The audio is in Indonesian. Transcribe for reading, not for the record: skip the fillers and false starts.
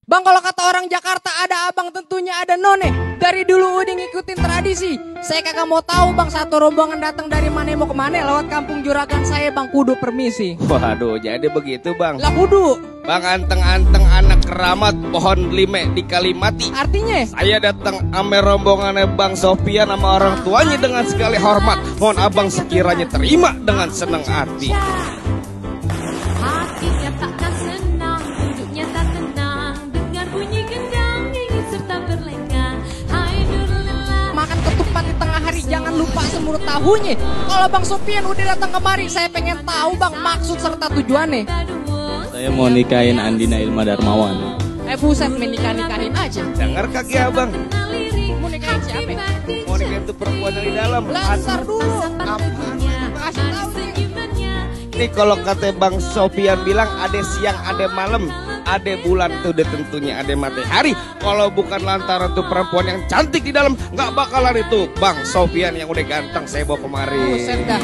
Bang, kalau kata orang Jakarta ada abang tentunya ada none. Dari dulu udah ngikutin tradisi. Saya kagak mau tahu bang, satu rombongan datang dari mana mau kemana. Lewat kampung Juragan saya bang, kudu permisi. Waduh, jadi begitu bang. Lah kudu. Bang, anteng-anteng anak keramat pohon lime di Kalimati. Artinya? Saya datang ame rombongannya Bang Sofian sama orang tuanya dengan segala hormat. Mohon abang sekiranya terima dengan senang hati. Hatinya takkan senang, duduknya tak tenang, dengar bunyi gendang, ingin serta berlengang. Hai Nurulillah. Makan ketupat di tengah hari, jangan lupa semur tahunya. Kalau Bang Sofian udah datang kemari, saya pengen tahu bang maksud serta tujuannya. Saya mau nikahin Andina Ilma Darmawan. Buset, nikahin aja. Dengar kaki abang. Mau nikahin siapa? Mau nikahin tuh perempuan yang di dalam. Lantar dulu. Kasih tahu deh. Ini kalau kata Bang Sofian bilang ada siang, ada malam, ada bulan tuh udah tentunya ada matahari. Kalau bukan lantaran tuh perempuan yang cantik di dalam, nggak bakalan itu Bang Sofian yang udah ganteng saya bawa kemari. Buset dah.